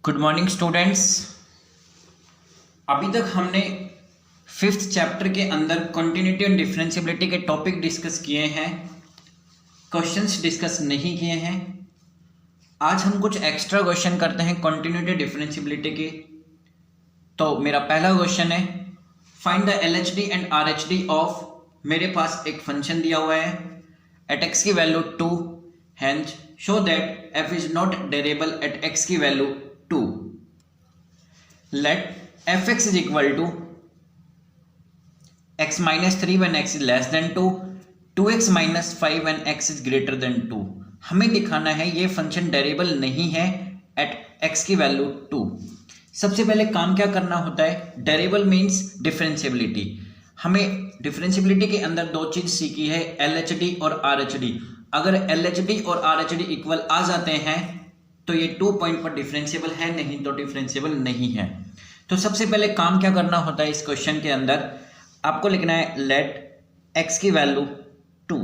Good morning students. अभी तक हमने फिफ्थ चैप्टर के अंदर कंटिन्यूटी एंड डिफरेंशियबिलिटी के टॉपिक डिस्कस किए हैं, क्वेश्चंस डिस्कस नहीं किए हैं। आज हम कुछ एक्स्ट्रा क्वेश्चन करते हैं कंटिन्यूटी डिफरेंशियबिलिटी के। तो मेरा पहला क्वेश्चन है, find the LHD and RHD of. मेरे पास एक फंक्शन दिया हुआ है एट एक्स की value 2, hence show that f is not derivable at x की value 2. Let fx is equal to x minus 3 when x is less than 2, 2x minus 5 when x is greater than 2. हमें दिखाना है ये function डेरिवेबल नहीं है eight x की value 2. सबसे पहले काम क्या करना होता है, डेरिवेबल मीन्स डिफरेंशियबिलिटी. हमें डिफरेंशियबिलिटी के अंदर दो चीज सीखी है, LHD और RHD. अगर LHD और RHD इक्वल आ जाते हैं तो ये 2 पॉइंट पर डिफरेंशियबल है, नहीं तो डिफरेंशियबल नहीं है. तो सबसे पहले काम क्या करना होता है इस क्वेश्चन के अंदर, आपको लिखना है लेट x की वैल्यू 2.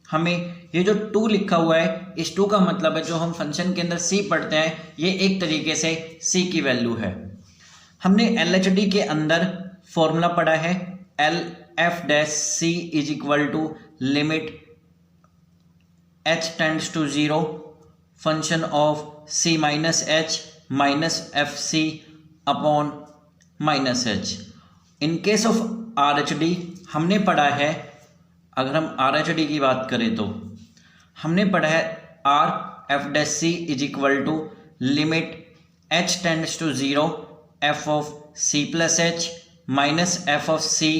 हमें ये जो 2 लिखा हुआ है, इस 2 का मतलब है जो हम फंक्शन के अंदर c पढ़ते हैं, ये एक तरीके से c की वैल्यू है. हमने LHD के अंदर फॉर्मूला पढ़ा है, LF dash c is equal to limit h tends to 0 function of c minus H minus F C upon minus H. In case of RHD हमने पढ़ा है, अगर हम RHD की बात करें तो हमने पढ़ा है R F dash C is equal to limit h tends to 0 f of c plus H minus f of c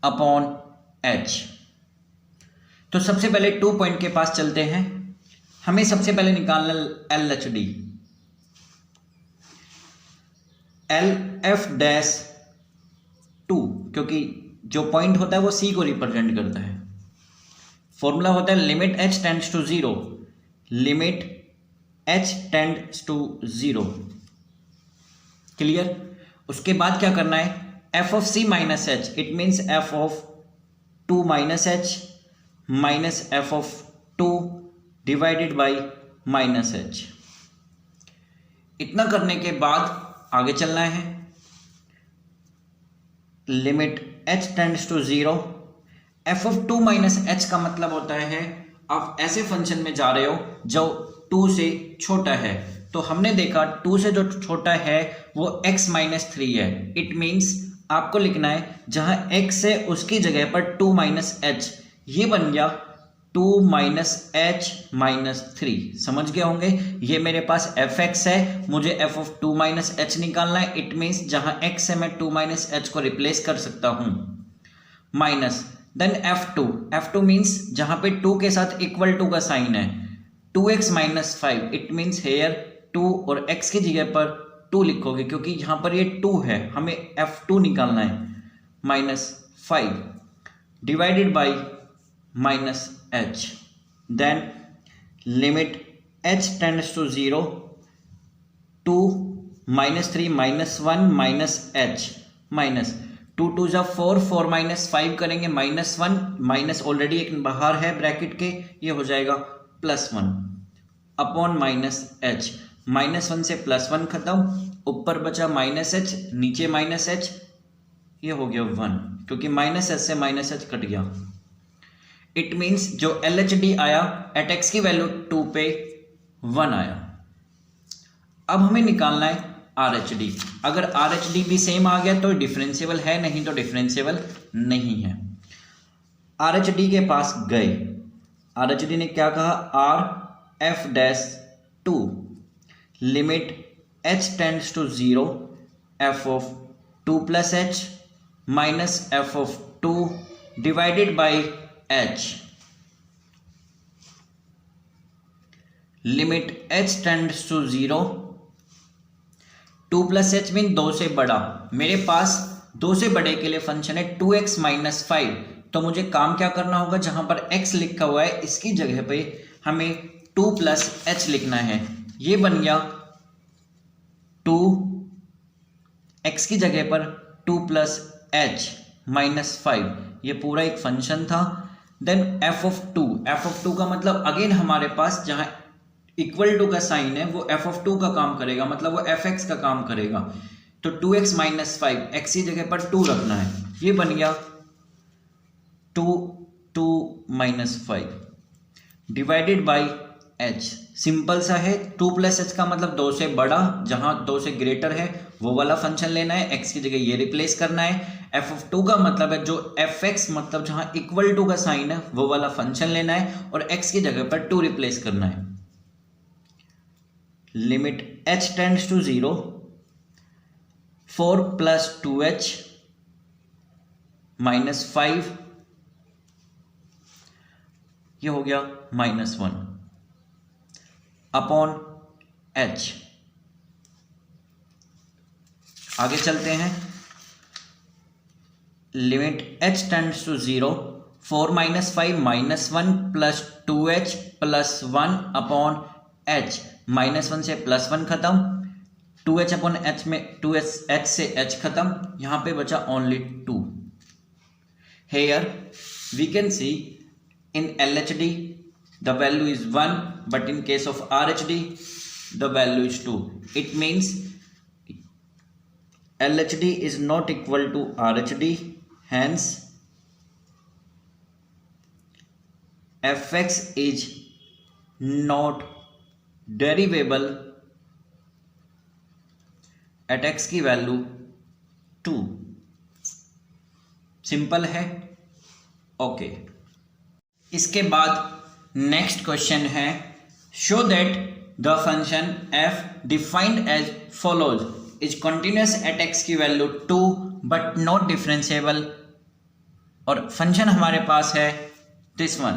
upon h. तो सबसे पहले 2 पॉइंट के पास चलते हैं. हमें सबसे पहले निकालना LHD. LF डैश 2, क्योंकि जो पॉइंट होता है वो C को रिप्रेजेंट करता है. फॉर्मूला होता है limit h tends to 0, limit h tends to 0. Clear. उसके बाद क्या करना है, f of c minus H, it means f of 2 minus H minus f of 2 divided by minus H. इतना करने के बाद आगे चलना है, limit h tends to 0, f of 2 minus H का मतलब होता है आप ऐसे फंक्शन में जा रहे हो जो 2 से छोटा है. तो हमने देखा 2 से जो छोटा है वो x माइनस 3 है. इट मीन्स आपको लिखना है जहां x है उसकी जगह पर 2 माइनस एच, ये बन गया 2 माइनस एच माइनस 3. समझ गए होंगे. ये मेरे पास fx है, मुझे f ऑफ 2 माइनस एच निकालना है. इट मीन्स जहां x है मैं 2 माइनस एच को रिप्लेस कर सकता हूं. माइनस देन f2 मीन्स जहां पे 2 के साथ इक्वल टू का साइन है, 2x minus 5. It means hair 2 और x की जगह पर 2 लिखोगे क्योंकि यहां पर ये 2 है, हमें f2 निकालना है. Minus 5 divided by minus h. Then limit h tends to 0, 2 minus 3 minus 1 minus h minus 2 2 जा 4, 4 माइनस 5 करेंगे माइनस 1, माइनस ऑलरेडी एक बाहर है ब्रैकेट के, ये हो जाएगा plus 1 upon minus h. Minus 1 से प्लस 1 खत्म, ऊपर बचा माइनस h, नीचे माइनस h, ये हो गया 1 क्योंकि माइनस h से माइनस h कट गया. इट मीन्स जो LHD आया एट x की वैल्यू 2 पे 1 आया. अब हमें निकालना है RHD. अगर RHD भी सेम आ गया तो डिफरेंशियबल है, नहीं तो डिफरेंशियबल नहीं है. RHD के पास गए, RHD ने क्या कहा, R F dash 2 limit h tends to 0 f of 2 plus H minus f of 2 divided by h. Limit h tends to 0, 2 plus H mean 2 से बड़ा. मेरे पास 2 से बड़े के लिए फंक्शन है 2x माइनस 5. तो मुझे काम क्या करना होगा, जहां पर x लिखा हुआ है इसकी जगह पे हमें 2 प्लस एच लिखना है. ये बन गया 2 x की जगह पर 2 प्लस एच माइनस 5. ये पूरा एक फंक्शन था. देन f ऑफ 2 का मतलब अगेन हमारे पास जहां इक्वल टू का साइन है वो एफ ऑफ 2 का काम करेगा, मतलब वो एफ एक्स का काम करेगा। तो 2x माइनस 5 एक्स की जगह पर 2 रखना है, ये बन गया 2 minus 5 divided by h। Simple सा है, 2 प्लस एच का मतलब 2 से बड़ा, जहां 2 से ग्रेटर है वो वाला फंक्शन लेना है, x की जगह ये रिप्लेस करना है। एफ ऑफ 2 का मतलब है जो एफ एक्स मतलब जहां इक्वल टू का साइन है वो वाला फंक्शन लेना है और x की जगह पर 2 रिप्लेस करना है। Limit h tends to 0, 4 plus 2h minus 5, ये हो गया -1 अपॉन h। आगे चलते हैं, limit h tends to 0, 4 minus 5 -1 plus 2h plus 1 upon h। -1 से +1 खत्म, 2h अपॉन h में 2h से h खत्म, यहां पे बचा only 2। Here we can see in LHD the value is 1, but in case of RHD the value is 2. It means LHD is not equal to RHD, hence fx is not derivable at x की value 2। Simple है, okay. इसके बाद next question है, show that the function f defined as follows is continuous at x की value 2 but not differentiable, और function हमारे पास है दिस वन।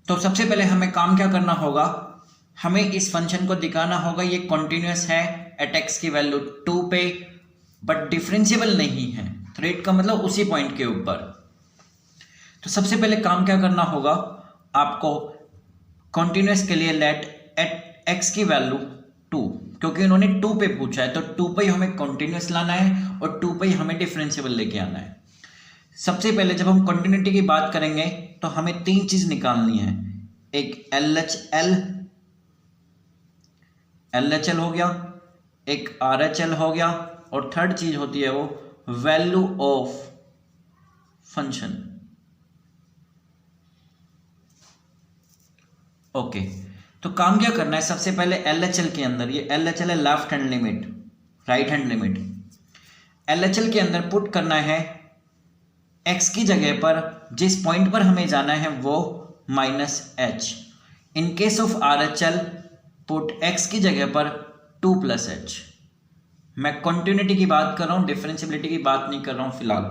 तो सबसे पहले हमें काम क्या करना होगा, हमें इस फंक्शन को दिखाना होगा ये कंटिन्यूअस है एट x की वैल्यू 2 पे बट डिफरेंशिएबल नहीं है, थ्रेड का मतलब उसी पॉइंट के ऊपर। तो सबसे पहले काम क्या करना होगा, आपको कॉन्टिन्यूस के लिए लेट एट एक्स की वैल्यू 2, क्योंकि उन्होंने 2 पे पूछा है तो 2 पे ही हमें कॉन्टिन्यूस लाना है और 2 पे ही हमें डिफरेंशिएबल लेके आना है। सबसे पहले जब हम कॉन्टिन्यूटी की बात करेंगे तो हमें 3 चीज निकालनी है, एक LHL हो गया, एक RHL हो गया, और थर्ड चीज होती है वो वैल्यू ऑफ फंक्शन। ओके, तो काम क्या करना है, सबसे पहले LHL के अंदर, ये LHL है left hand limit, right hand limit, LHL के अंदर पुट करना है x की जगह पर जिस पॉइंट पर हमें जाना है वो -h। In case of RHL put x की जगह पर 2 + h। मैं कंटिन्यूटी की बात कर रहा हूं, डिफरेंशिएबिलिटी की बात नहीं कर रहा हूं फिलहाल।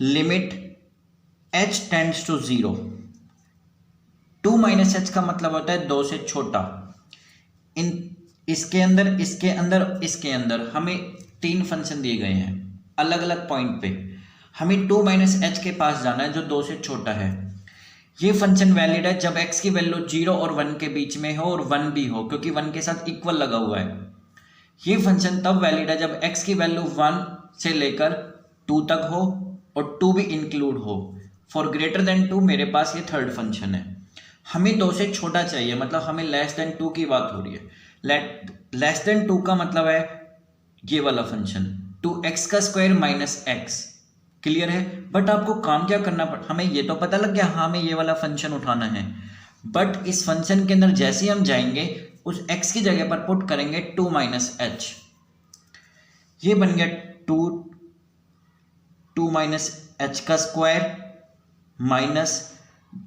Limit h tends to 0, 2 - h का मतलब होता है 2 से छोटा। इसके अंदर हमें 3 फंक्शन दिए गए हैं अलग अलग पॉइंट पे, हमें 2 - h के पास जाना है जो 2 से छोटा है। ये फंक्शन वैलिड है जब x की वैल्यू 0 और 1 के बीच में हो और 1 भी हो, क्योंकि 1 के साथ इक्वल लगा हुआ है। ये फंक्शन तब वैलिड है जब x की वैल्यू 1 से लेकर 2 तक हो और 2 भी इंक्लूड हो। फॉर ग्रेटर देन 2 मेरे पास ये थर्ड फंक्शन है। हमें 2 से छोटा चाहिए, मतलब हमें लेस देन 2 की बात हो रही है। लेस देन 2 का मतलब है ये वाला फंक्शन 2x² - x। क्लियर है? बट आपको काम क्या करना हमें ये तो पता लग गया, हाँ हमें ये वाला फंक्शन उठाना है, बट इस फंक्शन के अंदर जैसे ही हम जाएंगे उस x की जगह पर पुट करेंगे 2 - h। ये बन गया 2 - h² माइनस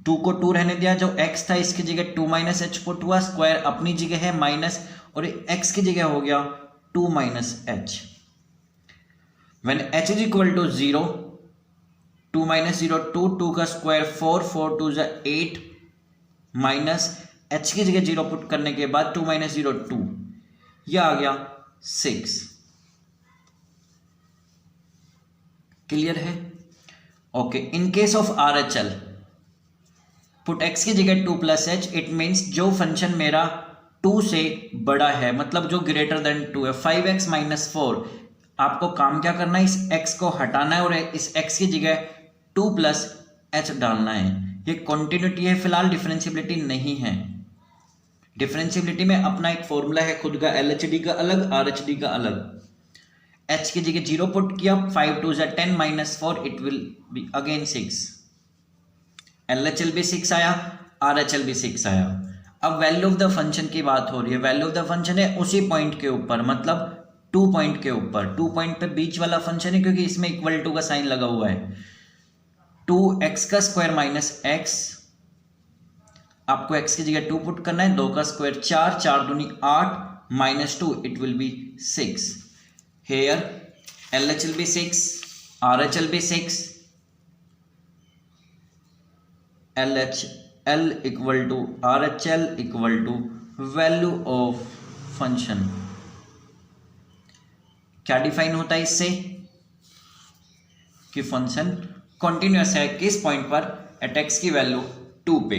2 को 2 रहने दिया, जो x था इसकी जगह 2 - h पुट हुआ, स्क्वायर अपनी जगह है माइनस, और x की जगह हो गया 2 - h। When h is equal to 0, 2 - 0 2 का स्क्वायर 4 4 2 8 माइनस h की जगह 0 पुट करने के बाद 2 - 0 2, यह आ गया 6। क्लियर है? Okay, in case of RHL put x की जगह 2 + h, इट मीन्स जो फंक्शन मेरा 2 से बड़ा है, मतलब जो ग्रेटर देन 2 है, 5x - 4। आपको काम क्या करना है, इस x को हटाना है और इस x की जगह 2 + h डालना है। ये कॉन्टिन्यूटी है, फिलहाल डिफरेंशियबिलिटी नहीं है। डिफरेंशियबिलिटी में अपना एक फॉर्मूला है खुद का, LHD का अलग, RHD का अलग। h की जगह 0 पुट किया, 5 2 = 10 -4 it will be again 6। LHL भी 6 आया, RHL भी 6 आया। अब वैल्यू ऑफ द फंक्शन की बात हो रही है। वैल्यू ऑफ द फंक्शन है उसी पॉइंट के ऊपर, मतलब 2 पॉइंट के ऊपर। 2 पॉइंट पे बीच वाला फंक्शन है क्योंकि इसमें इक्वल टू का साइन लगा हुआ है। 2x² - x, आपको x की जगह 2 पुट करना है, 2 का स्क्वायर 4, 4 दूनी 8 -2 it will be 6। Here LHL भी 6, RHL भी 6, LHL equal to RHL equal to value of function. क्या डिफाइन होता है इससे कि फंक्शन कॉन्टिन्यूअस है किस पॉइंट पर, एट x की वैल्यू 2 पे।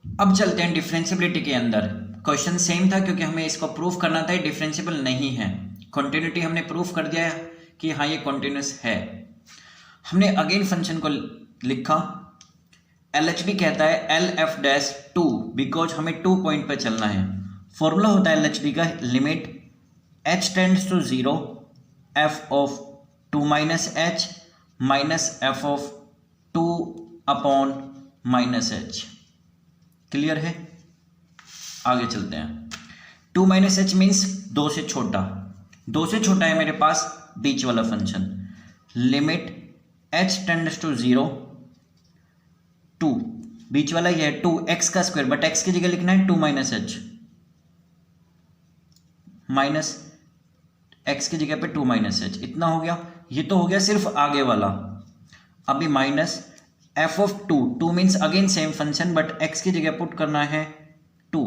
अब चलते हैं डिफरेंशियबिलिटी के अंदर। क्वेश्चन सेम था क्योंकि हमें इसको प्रूफ करना था डिफरेंशिएबल नहीं है। कॉन्टिन्यूटी हमने प्रूफ कर दिया है कि हाँ ये कॉन्टिन्यूअस है। हमने अगेन फंक्शन को लिखा, LHD कहता है LF'2 बिकॉज हमें 2 पॉइंट पर चलना है। फॉर्मूला होता है LHD का, limit h tends to 0 f of 2 - h minus f of 2 upon -h। Clear है? आगे चलते हैं। 2 - h मीन्स 2 से छोटा। 2 से छोटा है मेरे पास बीच वाला function. Limit h tends to 0 2, बीच वाला ये है 2x का स्क्वायर, बट x की जगह लिखना है 2 - h, माइनस x की जगह पे 2 - h। इतना हो गया। ये तो हो गया सिर्फ आगे वाला। अभी minus f of 2 means again same function, but x की जगह पुट करना है 2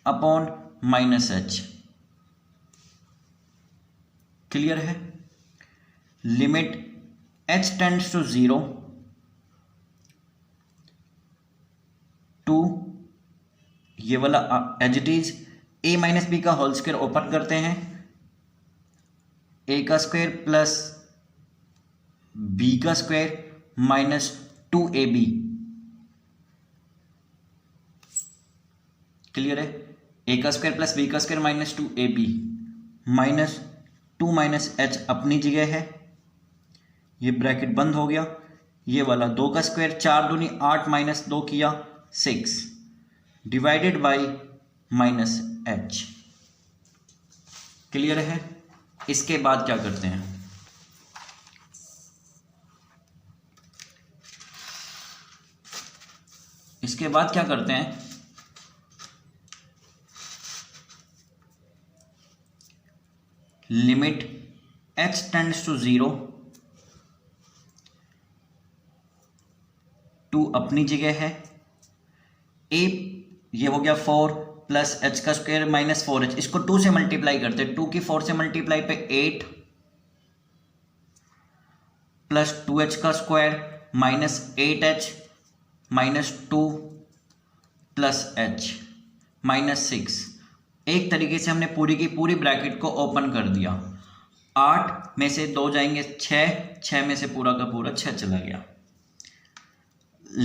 अपॉन -h। क्लियर है? लिमिट h टेंड्स टू 0 2, ये वाला as it is a - b का होल स्क्वायर ओपन करते हैं, a का स्क्वायर प्लस b का स्क्वायर माइनस 2ab। क्लियर है? a का स्क्वायर प्लस b का square minus 2ab, minus 2 - h अपनी जगह है, ये ब्रैकेट बंद हो गया। ये वाला 2 का स्क्वायर 4 दूनी 8 - 2 किया 6 डिवाइडेड बाई -h। क्लियर है? इसके बाद क्या करते हैं? इसके बाद क्या करते हैं? लिमिट h टेंड्स टू 0 2 अपनी जगह है, a ये हो गया 4 प्लस h का स्क्वायर माइनस 4h, इसको 2 से मल्टीप्लाई करते हैं। 2 की 4 से मल्टीप्लाई पे 8 प्लस 2h का square minus 8h minus 2 plus h minus 6। एक तरीके से हमने पूरी की पूरी ब्रैकेट को ओपन कर दिया। 8 में से 2 जाएंगे 6 में से पूरा का पूरा 6 चला गया।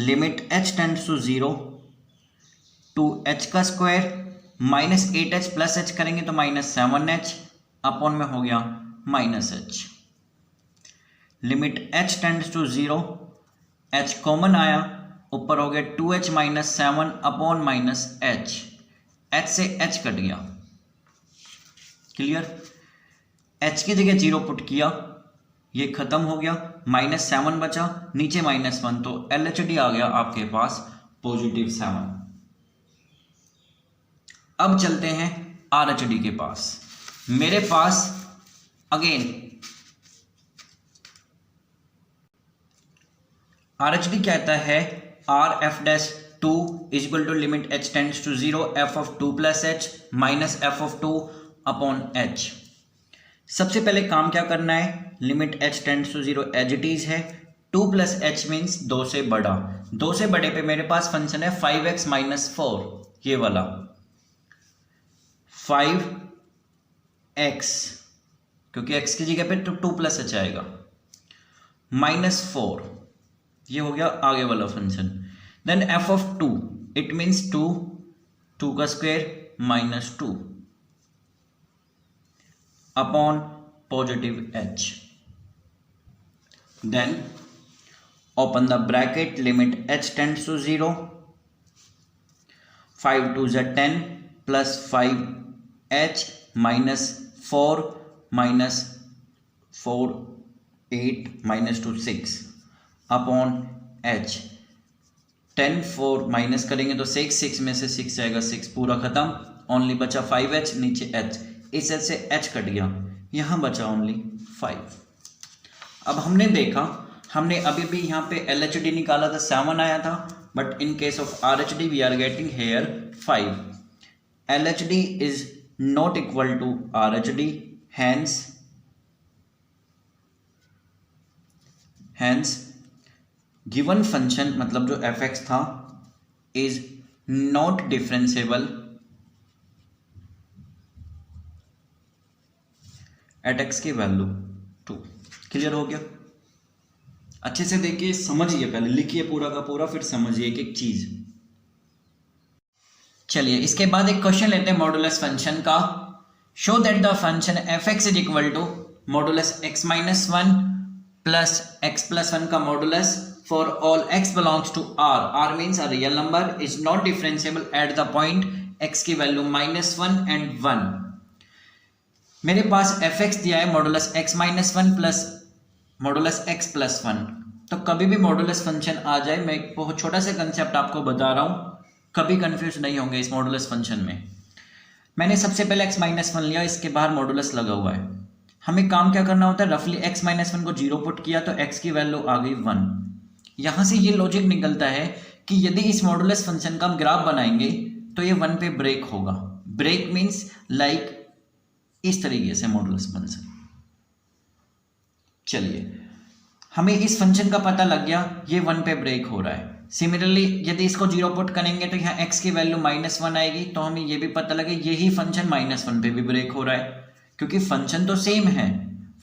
Limit h tends to 0 2h का square minus 8h plus h करेंगे तो माइनस 7h अपॉन में हो गया minus h। Limit h tends to 0 h common आया, ऊपर हो गया 2h minus 7 upon minus h, h से h कट गया। क्लियर? h की जगह 0 पुट किया, ये खत्म हो गया, -7 बचा, नीचे -1, तो LHD आ गया आपके पास +7। अब चलते हैं RHD के पास। मेरे पास अगेन RHD कहता है RF'2 is equal to limit h tends to 0 f of 2 plus h minus f of 2 upon h। सबसे पहले काम क्या करना है? Limit h tends to 0 as it is है, 2 प्लस h मीन्स 2 से बड़ा। 2 से बड़े पे मेरे पास फंक्शन है 5x माइनस 4, ये वाला 5x, क्योंकि x की जगह पे 2 प्लस h आएगा। -4, ये हो गया आगे वाला function. Then F of 2, it means 2 का square -2 upon positive h। Then open the bracket, limit h tends to 0, 5 2 = 10 plus 5h -4 -4 8 -2 6 upon h। 10 4 minus करेंगे तो 6 में से 6 जाएगा, 6 पूरा खत्म, ओनली बचा 5h, नीचे h, इस h से h कट गया, यहाँ बचा ओनली 5। अब हमने देखा, हमने अभी भी यहाँ पे LHD निकाला था, 7 आया था, but in case of RHD we are getting here 5। LHD is not equal to RHD, hence given function मतलब जो fx था is not differentiable at x की वैल्यू 2। क्लियर हो गया? अच्छे से देखिए, समझिए, पहले लिखिए पूरा का पूरा, फिर समझिए एक एक चीज। चलिए इसके बाद एक क्वेश्चन लेते हैं मॉडुलस फंक्शन का। Show that the function fx is equal to modulus x - 1 plus x + 1 का modulus for all x belongs to r। r means a real number is not differentiable at the point x की value -1 and 1। मेरे पास fx दिया है modulus x - 1 plus modulus x + 1। तो कभी भी modulus function आ जाए, मैं एक बहुत छोटा सा कंसेप्ट आपको बता रहा हूँ, कभी कंफ्यूज नहीं होंगे इस मॉडुलस फंक्शन में। मैंने सबसे पहले x - 1 लिया, इसके बाहर मॉडुलस लगा हुआ है। हमें काम क्या करना होता है, रफली x - 1 को 0 पुट किया तो x की वैल्यू आ गई 1। यहाँ से ये लॉजिक निकलता है कि यदि इस मॉडुलस फंक्शन का हम ग्राफ बनाएंगे तो ये 1 पे ब्रेक होगा। ब्रेक मीन्स लाइक इस तरीके से मॉडुलस फंक्शन। चलिए हमें इस फंक्शन का पता लग गया, ये 1 पे ब्रेक हो रहा है। सिमिलरली यदि इसको 0 पुट करेंगे तो यहाँ x की वैल्यू -1 आएगी, तो हमें ये भी पता लगे यही फंक्शन -1 पे भी ब्रेक हो रहा है, क्योंकि फंक्शन तो सेम है।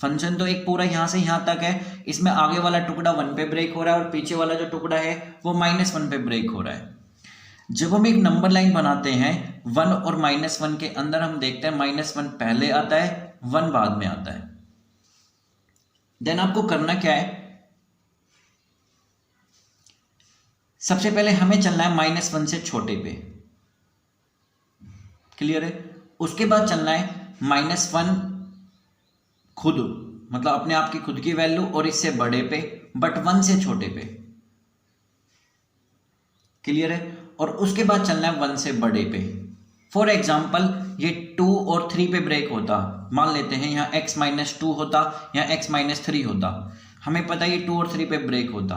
फंक्शन तो एक पूरा यहाँ से यहाँ तक है, इसमें आगे वाला टुकड़ा 1 पे ब्रेक हो रहा है और पीछे वाला जो टुकड़ा है वो -1 पे ब्रेक हो रहा है। जब हम एक नंबर लाइन बनाते हैं 1 और -1 के अंदर, हम देखते हैं -1 पहले आता है, 1 बाद में आता है। देन आपको करना क्या है, सबसे पहले हमें चलना है -1 से छोटे पे। क्लियर है? उसके बाद चलना है -1 खुद, मतलब अपने आप की खुद की वैल्यू, और इससे बड़े पे, बट 1 से छोटे पे। क्लियर है? और उसके बाद चलना है 1 से बड़े पे। फॉर एग्जाम्पल ये 2 और 3 पे ब्रेक होता, मान लेते हैं यहाँ x - 2 होता, यहाँ x - 3 होता। हमें पता है ये 2 और 3 पे ब्रेक होता।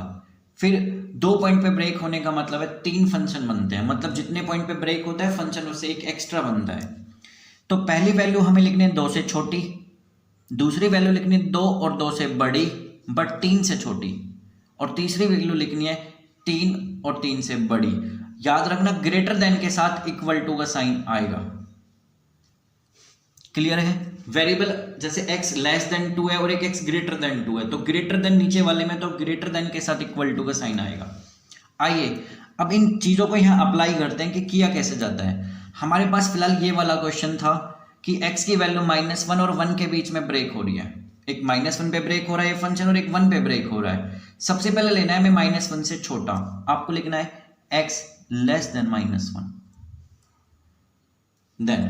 फिर 2 पॉइंट पे ब्रेक होने का मतलब है 3 फंक्शन बनते हैं, मतलब जितने पॉइंट पे ब्रेक होता है फंक्शन उससे एक एक्स्ट्रा बनता है। तो पहली वैल्यू हमें लिखनी है 2 से छोटी, दूसरी वैल्यू लिखनी है 2 और 2 से बड़ी बट 3 से छोटी, और तीसरी वैल्यू लिखनी है 3 और 3 से बड़ी। याद रखना ग्रेटर देन के साथ इक्वल टू का साइन आएगा। क्लियर है? वेरिएबल जैसे x < 2 है और एक x < 2 है, तो ग्रेटर देन नीचे वाले में तो ग्रेटर देन के साथ इक्वल टू का साइन आएगा। आइए अब इन चीजों को यहाँ अप्लाई करते हैं कि किया कैसे जाता है। हमारे पास फिलहाल ये वाला क्वेश्चन था कि x की वैल्यू -1 और 1 के बीच में ब्रेक हो रही है। एक -1 पे ब्रेक हो रहा है ये फंक्शन और एक 1 पे ब्रेक हो रहा है। सबसे पहले लेना है हमें -1 से छोटा, आपको लिखना है x < -1। देन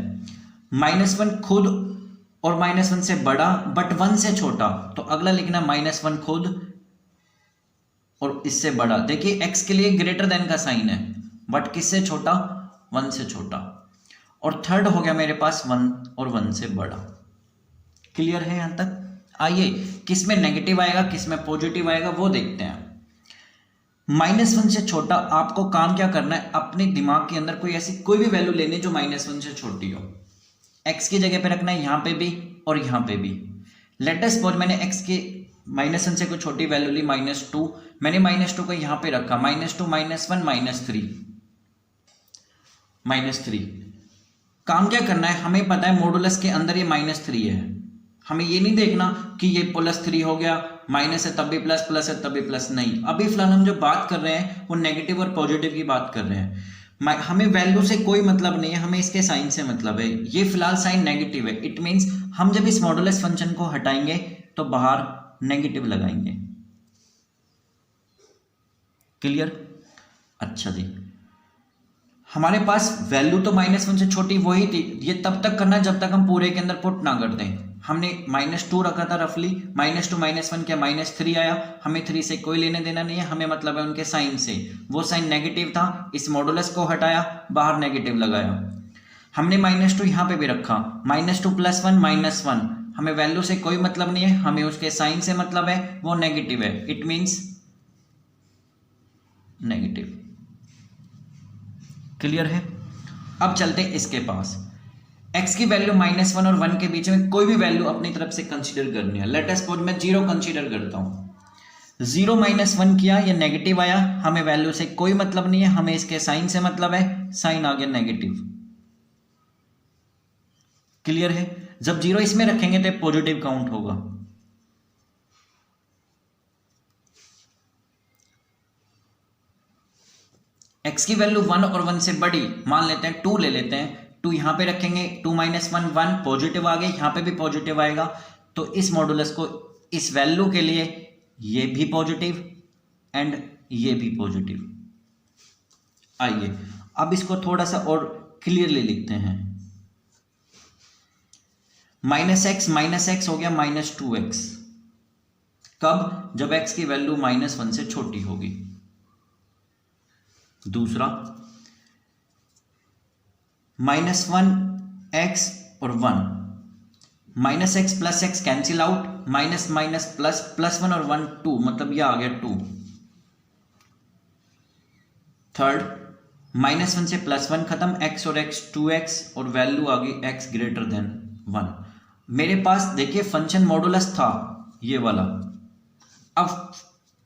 -1 खुद और -1 से बड़ा बट 1 से छोटा, तो अगला लिखना -1 खुद और इससे बड़ा। देखिए x के लिए ग्रेटर देन का साइन है, बट किससे छोटा? 1 से छोटा। और थर्ड हो गया मेरे पास 1 और 1 से बड़ा। क्लियर है यहां तक? आइए किस में नेगेटिव आएगा किस में पॉजिटिव आएगा वो देखते हैं। -1 से छोटा, आपको काम क्या करना है, अपने दिमाग के अंदर कोई ऐसी कोई भी वैल्यू लेनी जो -1 से छोटी हो। x की जगह पे रखना है यहाँ पे भी और यहाँ पे भी। लेट अस सपोज मैंने x के -1 से कोई छोटी वैल्यू ली -2, मैंने -2 को यहाँ पे रखा, -2 -1 -3। काम क्या करना है, हमें पता है मॉडुलस के अंदर ये -3 है। हमें ये नहीं देखना कि ये +3 हो गया माइनस है तब भी प्लस, प्लस है तब भी प्लस, नहीं। अभी फिलहाल हम जो बात कर रहे हैं वो नेगेटिव और पॉजिटिव की बात कर रहे हैं। हमें वैल्यू से कोई मतलब नहीं है, हमें इसके साइन से मतलब है। ये फिलहाल साइन नेगेटिव है, इट मीन्स हम जब इस मॉडुलस फंक्शन को हटाएंगे तो बाहर नेगेटिव लगाएंगे। क्लियर? अच्छा जी, हमारे पास वैल्यू तो -1 से छोटी वही थी। ये तब तक करना जब तक हम पूरे के अंदर पुट ना कर दें। हमने -2 रखा था रफली, -2 -1 क्या -3 आया। हमें 3 से कोई लेने देना नहीं है, हमें मतलब है उनके साइन से। वो साइन नेगेटिव था, इस मॉडुलस को हटाया, बाहर नेगेटिव लगाया। हमने -2 यहाँ पे भी रखा, -2 + 1 -1। हमें वैल्यू से कोई मतलब नहीं है, हमें उसके साइन से मतलब है, वो नेगेटिव है, इट मीन्स नेगेटिव। क्लियर है? अब चलते हैं इसके पास। x की वैल्यू -1 और 1 के बीच में कोई भी वैल्यू अपनी तरफ से कंसीडर करनी है। लेट अस सपोज मैं 0 कंसीडर करता हूं। 0 -1 किया, ये नेगेटिव आया, हमें वैल्यू से कोई मतलब नहीं है, हमें इसके साइन से मतलब है, साइन आ गया नेगेटिव। क्लियर है? जब 0 इसमें रखेंगे तो पॉजिटिव काउंट होगा। x की वैल्यू 1 और 1 से बड़ी, मान लेते हैं 2 ले लेते हैं, 2 यहां पे रखेंगे, 2 - 1 1 पॉजिटिव आ गया, यहां पे भी पॉजिटिव आएगा। तो इस मॉडुलस को, इस वैल्यू के लिए ये भी पॉजिटिव एंड ये भी पॉजिटिव। आइए अब इसको थोड़ा सा और क्लियरली लिखते हैं। -x हो गया -2x। कब? जब x की वैल्यू -1 से छोटी होगी। दूसरा, -1x और 1, -x + x cancel out, minus minus plus, +1 और 1 2, मतलब ये आ गया 2। थर्ड, -1 से +1 खत्म, x और x 2x और वैल्यू आ गई x > 1। मेरे पास देखिए फंक्शन मॉडुलस था ये वाला, अब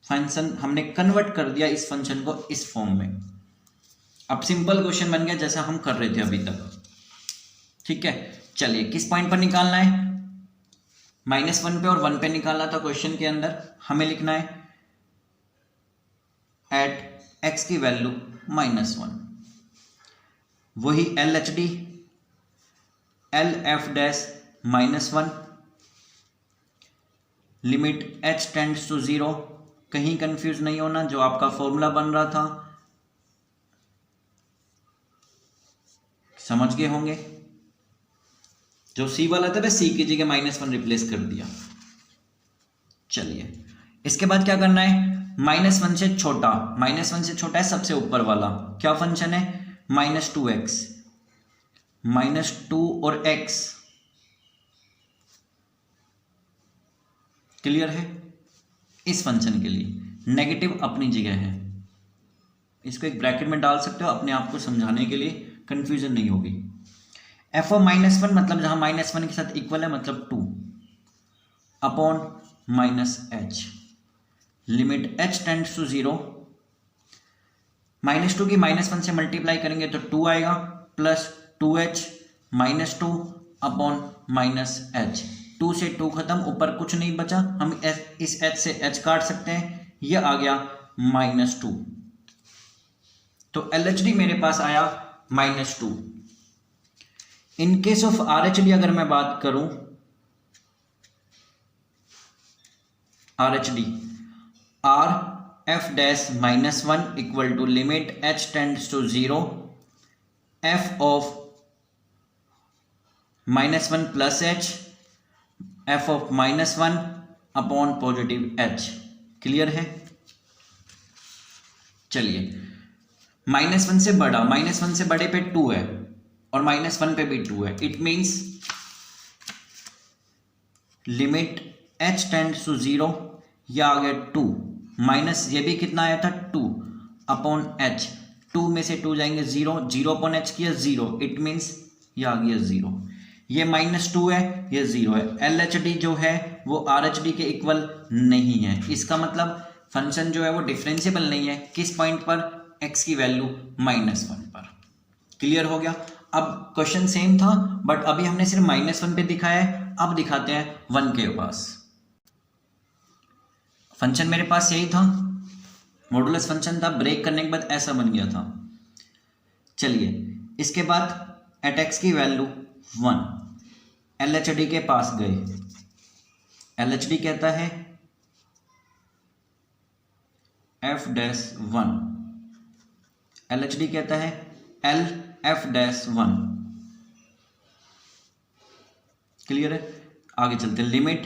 फंक्शन हमने कन्वर्ट कर दिया इस फंक्शन को इस फॉर्म में। अब सिंपल क्वेश्चन बन गया जैसा हम कर रहे थे अभी तक। ठीक है, चलिए किस पॉइंट पर निकालना है? -1 पे और 1 पे निकालना था क्वेश्चन के अंदर। हमें लिखना है एट x की वैल्यू -1, वही LHD LF dash -1 limit h tends to 0। कहीं कंफ्यूज नहीं होना, जो आपका फॉर्मूला बन रहा था समझ गए होंगे। जो c वाला था वह c की जगह -1 रिप्लेस कर दिया। चलिए इसके बाद क्या करना है? -1 से छोटा, -1 से छोटा है सबसे ऊपर वाला, क्या फंक्शन है? -2x, -2 और x। क्लियर है? इस फंक्शन के लिए नेगेटिव अपनी जगह है, इसको एक ब्रैकेट में डाल सकते हो अपने आप को समझाने के लिए, कंफ्यूजन नहीं होगी। f ऑफ -1 मतलब जहां -1 के साथ इक्वल है, मतलब 2 upon -h limit h tends to 0। -2 की -1 से मल्टीप्लाई करेंगे तो 2 आएगा, प्लस 2h -2 अपॉन -h। 2 से 2 खत्म, ऊपर कुछ नहीं बचा, हम इस h से h काट सकते हैं, यह आ गया -2। तो LHD मेरे पास आया -2। इन केस ऑफ RHD अगर मैं बात करूं, RHD R f dash -1 equal to limit h tends to 0 f of -1 plus h f of -1 upon positive h। Clear है? चलिए -1 से बड़ा, -1 से बड़े पे 2 है और -1 पे भी 2 है, it means limit h tends to 0, यह आ गया 2 माइनस ये भी कितना आया था 2 अपॉन h। 2 में से 2 जाएंगे 0, 0 अपॉन h किया 0, इट मीन्स यह आ गया 0। ये -2 है, ये 0 है। LHD जो है वो RHD के इक्वल नहीं है, इसका मतलब फंक्शन जो है वो डिफरेंशिएबल नहीं है। किस पॉइंट पर? x की वैल्यू -1 पर। क्लियर हो गया? अब क्वेश्चन सेम था बट अभी हमने सिर्फ -1 पे दिखाया है, अब दिखाते हैं 1 के पास। फंक्शन मेरे पास यही था, मॉडुलस फंक्शन था, ब्रेक करने के बाद ऐसा बन गया था। चलिए इसके बाद एट एक्स की वैल्यू 1, LHD के पास गए। LHD कहता है f-1, LHD कहता है LF-1। क्लियर है? आगे चलते हैं। Limit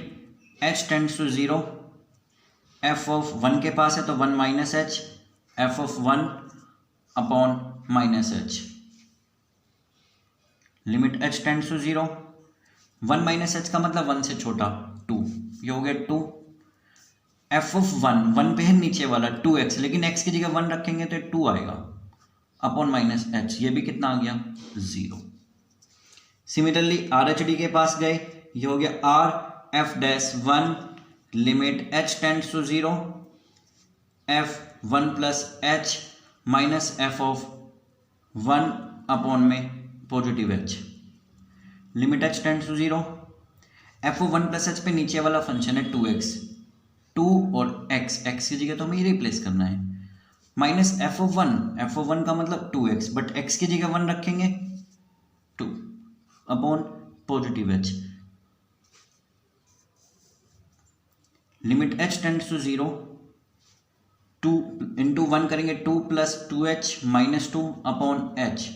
h tends to 0, f of 1 के पास है तो 1 minus H, f of 1 upon minus H. Limit h tends to 0, 1 minus H का मतलब 1 से छोटा 2, ये हो गया 2। f ऑफ 1 पे है नीचे वाला 2x, लेकिन x की जगह 1 रखेंगे तो 2 आएगा, अपॉन माइनस एच, ये भी कितना आ गया 0। सिमिलरली RHD के पास गए, ये हो गया RF-1, limit h tends to 0, f 1 plus h minus f of 1 upon में positive h। Limit h tends to 0, f of 1 plus h पे नीचे वाला फंक्शन है 2x, 2 और x की जगह तो हमें रिप्लेस करना है, माइनस f ऑफ 1 का मतलब 2x, बट x की जगह 1 रखेंगे 2 upon positive h। Limit h tends to 0, 2 into 1 करेंगे 2 plus 2h minus 2 upon h,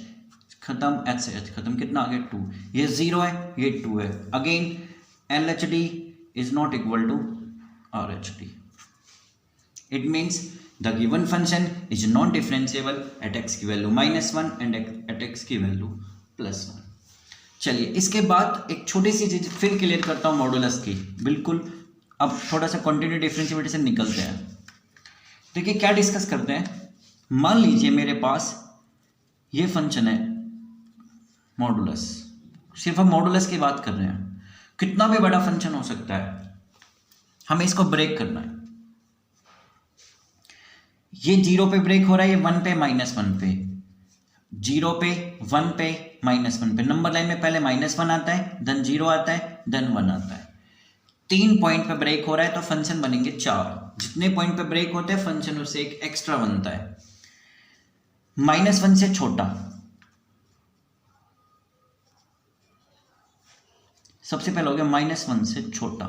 खत्म, h से h खत्म, कितना आ गया 2, ये 0 है, ये 2 है। Again LHD is not equal to RHD, it means the given function is not differentiable at x की वैल्यू -1 एंड एट x की वैल्यू +1। चलिए इसके बाद एक छोटी सी चीज फिर क्लियर करता हूँ मॉडुलस की, बिल्कुल। अब थोड़ा सा कंटिन्यू डिफरेंशिएबिलिटी से निकलते हैं। देखिए क्या डिस्कस करते हैं। मान लीजिए मेरे पास ये फंक्शन है मॉडुलस, सिर्फ हम मॉडुलस की बात कर रहे हैं, कितना भी बड़ा फंक्शन हो सकता है, हमें इसको ब्रेक करना है। ये 0 पे ब्रेक हो रहा है, ये 1 पे -1 पे, 0 पे 1 पे -1 पे। नंबर लाइन में पहले -1 आता है, देन 0 आता है, देन 1 आता है। 3 पॉइंट पे ब्रेक हो रहा है तो फंक्शन बनेंगे 4। जितने पॉइंट पे ब्रेक होते हैं फंक्शन उससे एक एक्स्ट्रा बनता है। -1 से छोटा, सबसे पहले हो गया -1 से छोटा।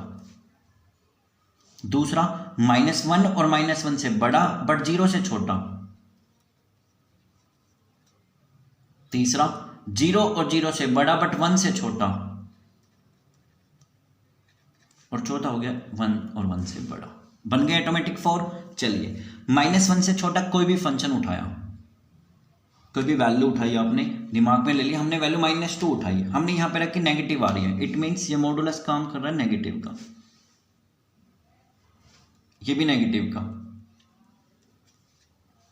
दूसरा -1 और -1 से बड़ा बट 0 से छोटा। तीसरा 0 और 0 से बड़ा बट 1 से छोटा। और चौथा हो गया 1 और 1 से बड़ा। बन गया ऑटोमेटिक 4। चलिए -1 से छोटा कोई भी फंक्शन उठाया, कोई भी वैल्यू उठाई, आपने दिमाग में ले लिया, हमने वैल्यू -2 उठाई, हमने यहां पे रखी, नेगेटिव आ रही है, इट मीन्स ये मॉडुलस काम कर रहा है नेगेटिव का, ये भी नेगेटिव का।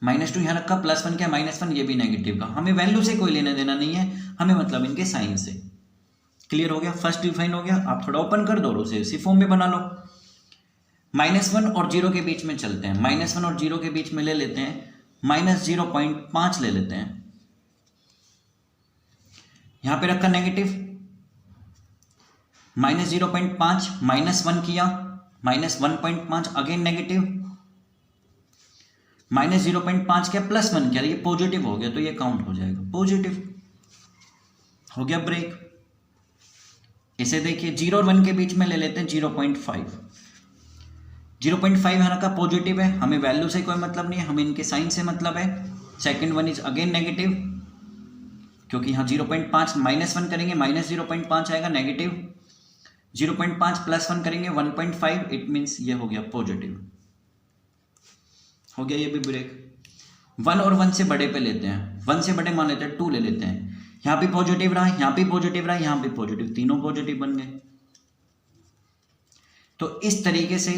-2 यहां रखा, +1 क्या -1, ये भी नेगेटिव का। हमें वैल्यू से कोई लेना देना नहीं है, हमें मतलब इनके साइन से। क्लियर हो गया? फर्स्ट डिफाइन हो गया। आप थोड़ा ओपन कर दो और उसे इसी फॉर्म में बना लो। -1 और 0 के बीच में चलते हैं, -1 और 0 के बीच में ले लेते हैं -0.5 ले लेते हैं। यहां पे रखा नेगेटिव, -0.5 -1 किया, -1.5 अगेन नेगेटिव, -0.5 क्या +1 क्या, ये पॉजिटिव हो गया तो ये काउंट हो जाएगा, पॉजिटिव हो गया ब्रेक। इसे देखिए 0 और 1 के बीच में ले लेते हैं 0.5। 0.5 यहाँ का पॉजिटिव है, हमें वैल्यू से कोई मतलब नहीं है, हमें इनके साइन से मतलब है। Second one is again negative, क्योंकि यहाँ 0.5 -1 करेंगे -0.5 आएगा नेगेटिव, 0.5 +1 करेंगे 1.5, इट मीन्स ये हो गया पॉजिटिव। हो गया ये भी ब्रेक। 1 और 1 से बड़े पे लेते हैं, 1 से बड़े मान लेते हैं 2 ले लेते हैं। यहाँ भी पॉजिटिव रहा, यहाँ भी पॉजिटिव रहा, यहाँ भी पॉजिटिव, तीनों पॉजिटिव बन गए। तो इस तरीके से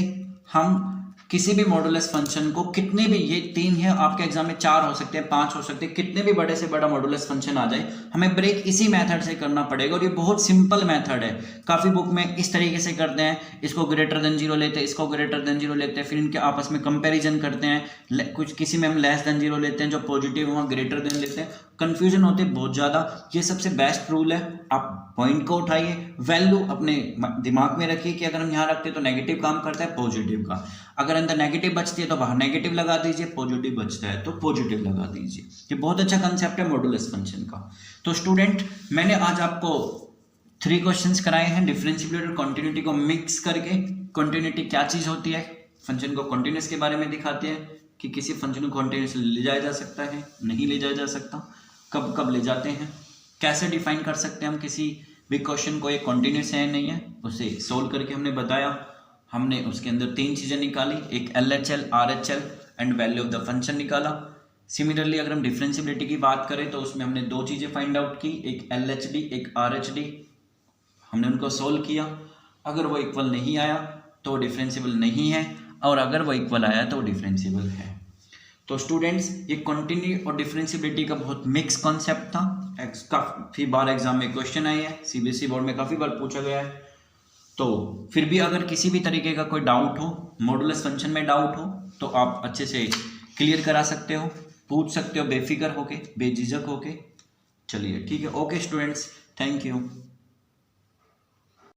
हम किसी भी मॉडुलस फंक्शन को, कितने भी, ये 3 है, आपके एग्जाम में 4 हो सकते हैं, 5 हो सकते हैं, कितने भी बड़े से बड़ा मॉडुलस फंक्शन आ जाए, हमें ब्रेक इसी मेथड से करना पड़ेगा। और ये बहुत सिंपल मेथड है, काफ़ी बुक में इस तरीके से करते हैं, इसको ग्रेटर देन 0 लेते हैं, इसको ग्रेटर देन 0 लेते हैं, फिर इनके आपस में कंपेरिजन करते हैं, कुछ किसी में हम लेस देन 0 लेते हैं, जो पॉजिटिव वहाँ ग्रेटर देन लेते हैं, कंफ्यूजन होते बहुत ज़्यादा। ये सबसे बेस्ट रूल है, आप पॉइंट को उठाइए, वैल्यू अपने दिमाग में रखिए कि अगर हम यहाँ रखते हैं तो नेगेटिव काम करता है पॉजिटिव का, अगर अंदर नेगेटिव बचती है तो बाहर नेगेटिव लगा दीजिए, पॉजिटिव बचता है तो पॉजिटिव लगा दीजिए। ये बहुत अच्छा कंसेप्ट है मॉडुलस फंक्शन का। तो स्टूडेंट, मैंने आज आपको 3 क्वेश्चंस कराए हैं डिफरेंशिएबिलिटी और कॉन्टिन्यूटी को मिक्स करके। कॉन्टिन्यूटी क्या चीज़ होती है, फंक्शन को कॉन्टिन्यूस के बारे में दिखाते हैं कि किसी फंक्शन को कॉन्टिन्यूस ले जाया जा सकता है, नहीं ले जाया जा सकता, कब कब ले जाते हैं, कैसे डिफाइन कर सकते हैं हम किसी भी क्वेश्चन को ये कॉन्टिन्यूस है नहीं है, उसे सोल्व करके हमने बताया। हमने उसके अंदर 3 चीज़ें निकाली, एक LHL, RHL and value of the function निकाला। सिमिलरली अगर हम डिफरेंशिएबिलिटी की बात करें तो उसमें हमने 2 चीज़ें फाइंड आउट की, एक LHD एक RHD, हमने उनको सोल्व किया। अगर वो इक्वल नहीं आया तो डिफरेंशिएबल नहीं है, और अगर वो इक्वल आया तो डिफरेंशिएबल है। तो स्टूडेंट्स, ये कॉन्टिन्यू और डिफरेंशिएबिलिटी का बहुत मिक्स कॉन्सेप्ट था। काफ़ी बार एग्जाम में क्वेश्चन आए हैं, CBSE बोर्ड में काफ़ी बार पूछा गया है। तो फिर भी अगर किसी भी तरीके का कोई डाउट हो, मॉडुलस फंक्शन में डाउट हो, तो आप अच्छे से क्लियर करा सकते हो, पूछ सकते हो बेफिक्र होके, बेझिझक होके। चलिए ठीक है, ओके स्टूडेंट्स, थैंक यू।